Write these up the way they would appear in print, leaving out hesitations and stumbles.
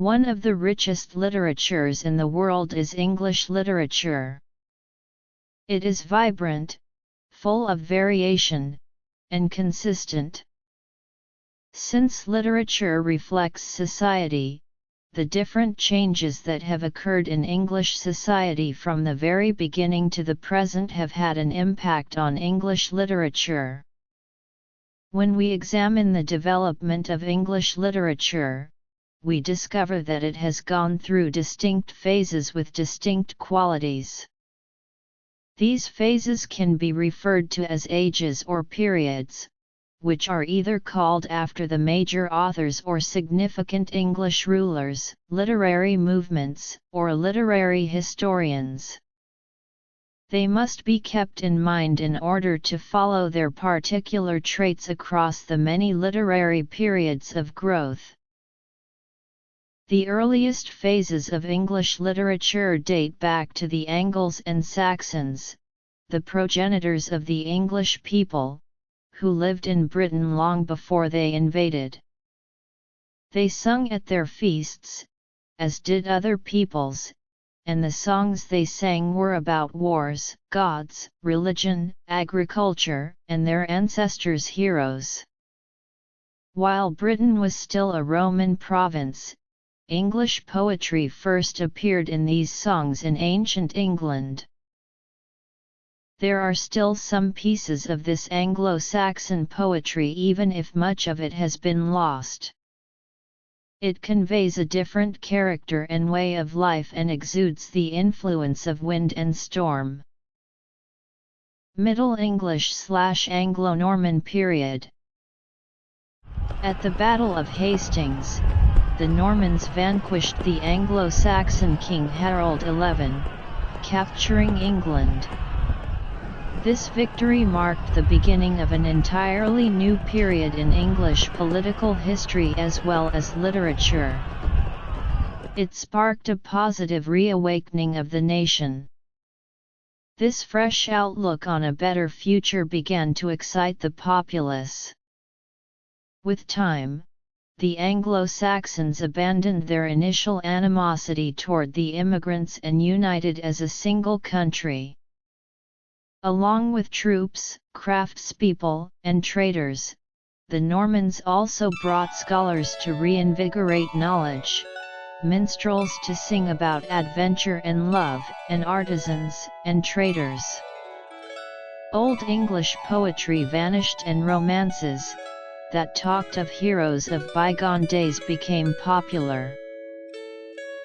One of the richest literatures in the world is English literature. It is vibrant, full of variation, and consistent. Since literature reflects society, the different changes that have occurred in English society from the very beginning to the present have had an impact on English literature. When we examine the development of English literature, we discover that it has gone through distinct phases with distinct qualities. These phases can be referred to as ages or periods, which are either called after the major authors or significant English rulers, literary movements, or literary historians. They must be kept in mind in order to follow their particular traits across the many literary periods of growth. The earliest phases of English literature date back to the Angles and Saxons, the progenitors of the English people, who lived in Britain long before they invaded. They sung at their feasts, as did other peoples, and the songs they sang were about wars, gods, religion, agriculture, and their ancestors' heroes. While Britain was still a Roman province, English poetry first appeared in these songs in ancient England. There are still some pieces of this Anglo-Saxon poetry even if much of it has been lost. It conveys a different character and way of life and exudes the influence of wind and storm. Middle English/Anglo-Norman period. At the Battle of Hastings, the Normans vanquished the Anglo-Saxon King Harold XI, capturing England. This victory marked the beginning of an entirely new period in English political history as well as literature. It sparked a positive reawakening of the nation. This fresh outlook on a better future began to excite the populace. With time, the Anglo-Saxons abandoned their initial animosity toward the immigrants and united as a single country. Along with troops, craftspeople, and traders, the Normans also brought scholars to reinvigorate knowledge, minstrels to sing about adventure and love, and artisans and traders. Old English poetry vanished and romances, that talked of heroes of bygone days, became popular.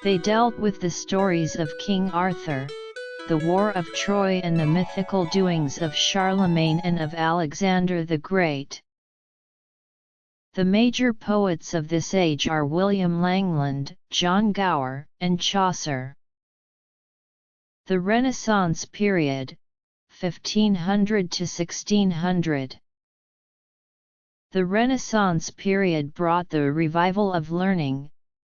They dealt with the stories of King Arthur, the War of Troy, and the mythical doings of Charlemagne and of Alexander the Great. The major poets of this age are William Langland, John Gower, and Chaucer. The Renaissance period, 1500 to 1600. The Renaissance period brought the revival of learning,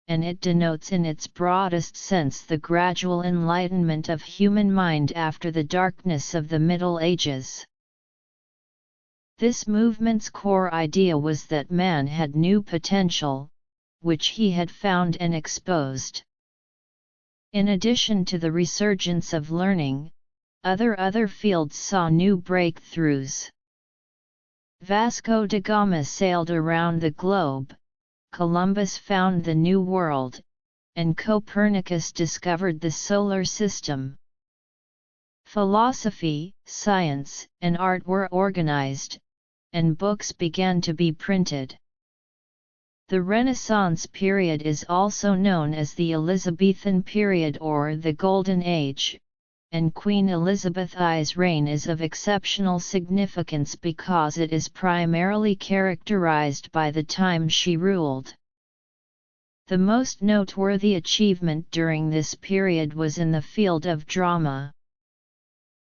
and it denotes in its broadest sense the gradual enlightenment of human mind after the darkness of the Middle Ages. This movement's core idea was that man had new potential, which he had found and exposed. In addition to the resurgence of learning, other fields saw new breakthroughs. Vasco da Gama sailed around the globe, Columbus found the New World, and Copernicus discovered the solar system. Philosophy, science, and art were organized, and books began to be printed. The Renaissance period is also known as the Elizabethan period or the Golden Age, and Queen Elizabeth I's reign is of exceptional significance because it is primarily characterized by the time she ruled. The most noteworthy achievement during this period was in the field of drama.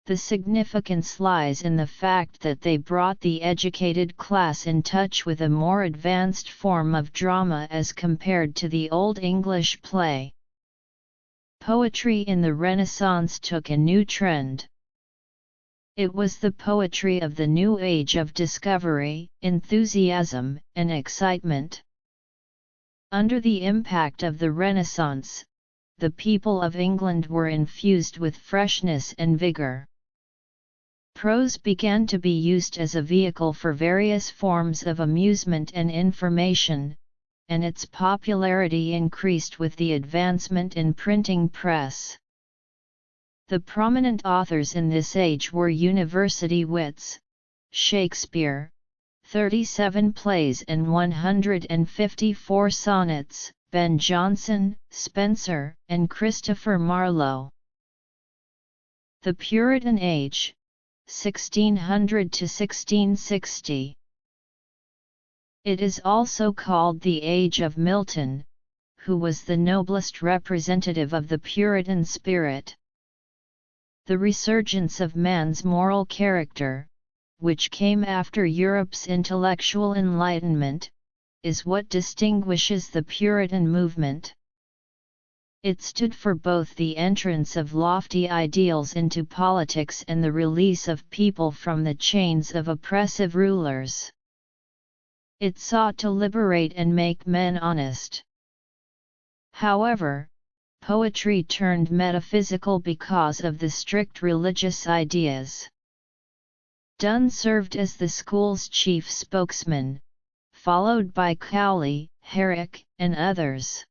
The significance lies in the fact that they brought the educated class in touch with a more advanced form of drama as compared to the Old English play. Poetry in the Renaissance took a new trend. It was the poetry of the new age of discovery, enthusiasm, and excitement. Under the impact of the Renaissance, the people of England were infused with freshness and vigour. Prose began to be used as a vehicle for various forms of amusement and information, and its popularity increased with the advancement in printing press. The prominent authors in this age were university wits: Shakespeare, 37 plays and 154 sonnets, Ben Jonson, Spenser, and Christopher Marlowe. The Puritan Age, 1600 to 1660. It is also called the Age of Milton, who was the noblest representative of the Puritan spirit. The resurgence of man's moral character, which came after Europe's intellectual enlightenment, is what distinguishes the Puritan movement. It stood for both the entrance of lofty ideals into politics and the release of people from the chains of oppressive rulers. It sought to liberate and make men honest. However, poetry turned metaphysical because of the strict religious ideas. Donne served as the school's chief spokesman, followed by Cowley, Herrick, and others.